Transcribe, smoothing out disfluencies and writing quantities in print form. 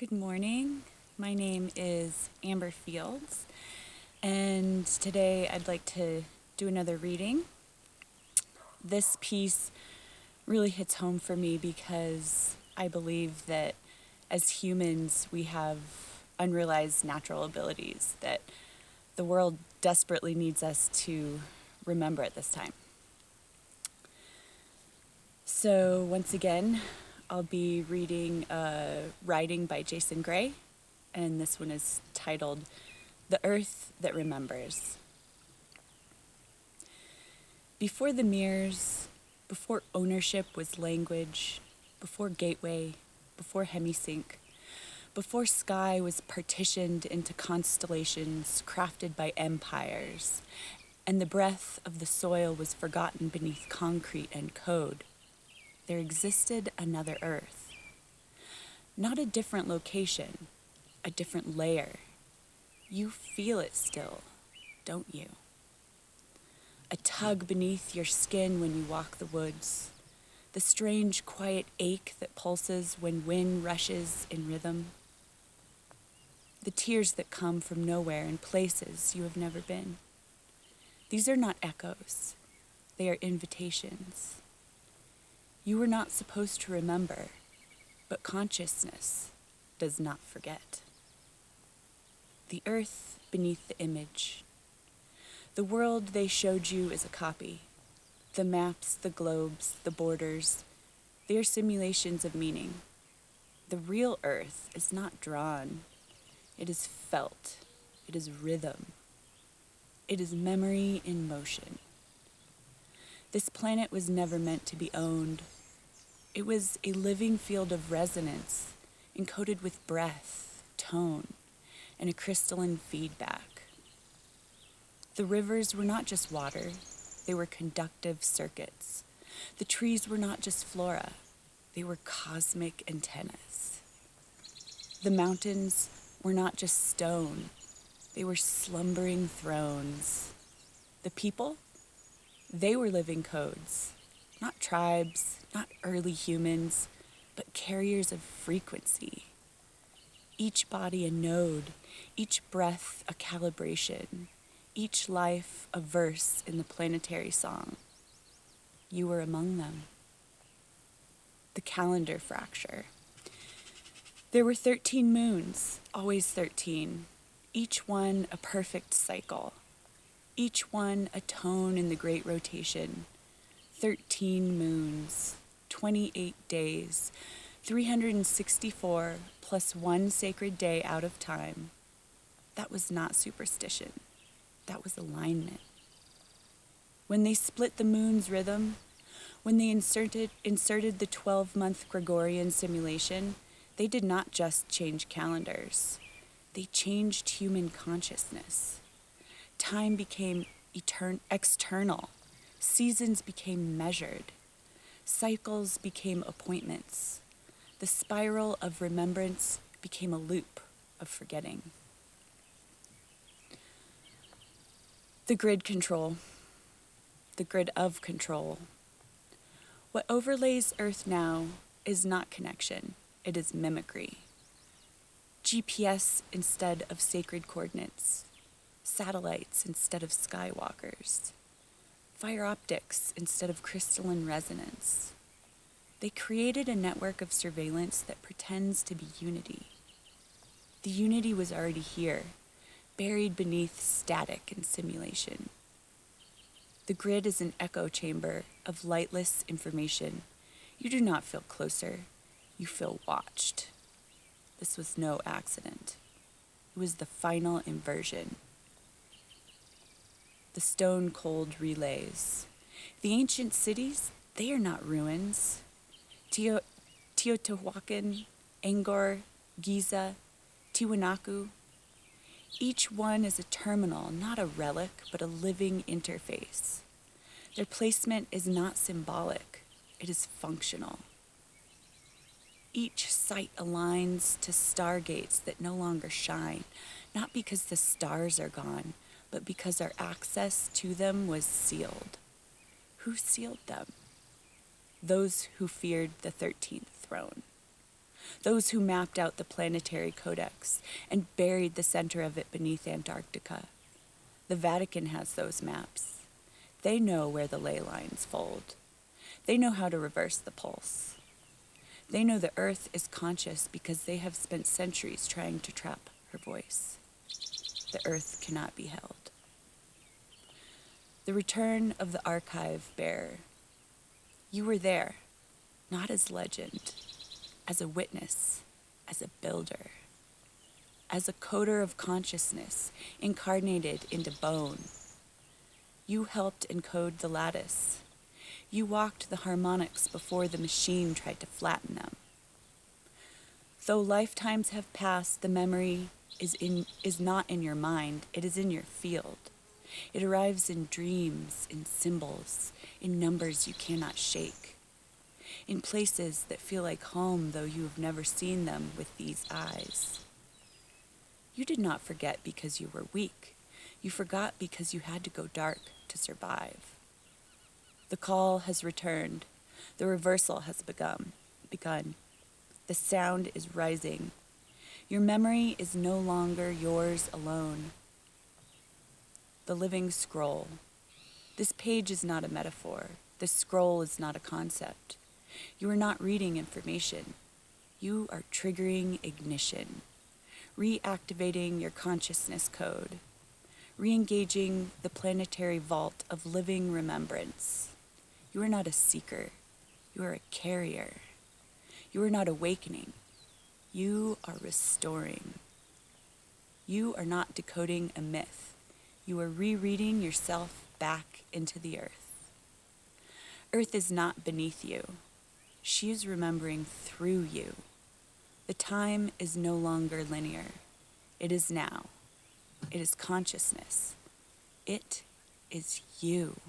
Good morning. My name is Amber Fields, and today I'd like to do another reading. This piece really hits home for me because I believe that as humans we have unrealized natural abilities that the world desperately needs us to remember at this time. So once again, I'll be reading a writing by Jason Gray, and this one is titled The Earth That Remembers. Before the mirrors, before ownership was language, before gateway, before hemisync, before sky was partitioned into constellations crafted by empires, and the breath of the soil was forgotten beneath concrete and code, there existed another Earth. Not a different location, a different layer. You feel it still, don't you? A tug beneath your skin when you walk the woods. The strange, quiet ache that pulses when wind rushes in rhythm. The tears that come from nowhere in places you have never been. These are not echoes. They are invitations. You were not supposed to remember, but consciousness does not forget. The earth beneath the image. The world they showed you is a copy. The maps, the globes, the borders, they are simulations of meaning. The real earth is not drawn. It is felt. It is rhythm. It is memory in motion. This planet was never meant to be owned. It was a living field of resonance, encoded with breath, tone, and a crystalline feedback. The rivers were not just water, they were conductive circuits. The trees were not just flora, they were cosmic antennas. The mountains were not just stone, they were slumbering thrones. The people, they were living codes, not tribes, not early humans, but carriers of frequency. Each body a node, each breath a calibration, each life a verse in the planetary song. You were among them. The calendar fracture. There were 13 moons, always 13, each one a perfect cycle, each one a tone in the great rotation. 13 moons, 28 days, 364 plus one sacred day out of time. That was not superstition. That was alignment. When they split the moon's rhythm, when they inserted the 12-month Gregorian simulation, they did not just change calendars. They changed human consciousness. Time became external. Seasons became measured. Cycles became appointments. The spiral of remembrance became a loop of forgetting. The grid control. The grid of control. What overlays Earth now is not connection, it is mimicry. GPS instead of sacred coordinates. Satellites instead of skywalkers. Fire optics instead of crystalline resonance. They created a network of surveillance that pretends to be unity. The unity was already here, buried beneath static and simulation. The grid is an echo chamber of lightless information. You do not feel closer, you feel watched. This was no accident. It was the final inversion. The stone-cold relays. The ancient cities, they are not ruins. Teotihuacan, Angkor, Giza, Tiwanaku. Each one is a terminal, not a relic, but a living interface. Their placement is not symbolic, it is functional. Each site aligns to stargates that no longer shine, not because the stars are gone, but because our access to them was sealed. Who sealed them? Those who feared the 13th throne. those who mapped out the planetary codex and buried the center of it beneath Antarctica. The Vatican has those maps. They know where the ley lines fold. They know how to reverse the pulse. They know the earth is conscious because they have spent centuries trying to trap her voice. The earth cannot be held. The return of the archive bearer. You were there, not as legend, as a witness, as a builder, as a coder of consciousness incarnated into bone. You helped encode the lattice. You walked the harmonics before the machine tried to flatten them. Though lifetimes have passed, the memory is not in your mind, it is in your field. It arrives in dreams, in symbols, in numbers you cannot shake, in places that feel like home though you have never seen them with these eyes. You did not forget because you were weak. You forgot because you had to go dark to survive. The call has returned. The reversal has begun. The sound is rising. Your memory is no longer yours alone. The living scroll. This page is not a metaphor. This scroll is not a concept. You are not reading information. You are triggering ignition, reactivating your consciousness code, re-engaging the planetary vault of living remembrance. You are not a seeker. You are a carrier. You are not awakening. You are restoring. You are not decoding a myth. You are rereading yourself back into the earth. Earth is not beneath you. She is remembering through you. The time is no longer linear. It is now. It is consciousness. It is you.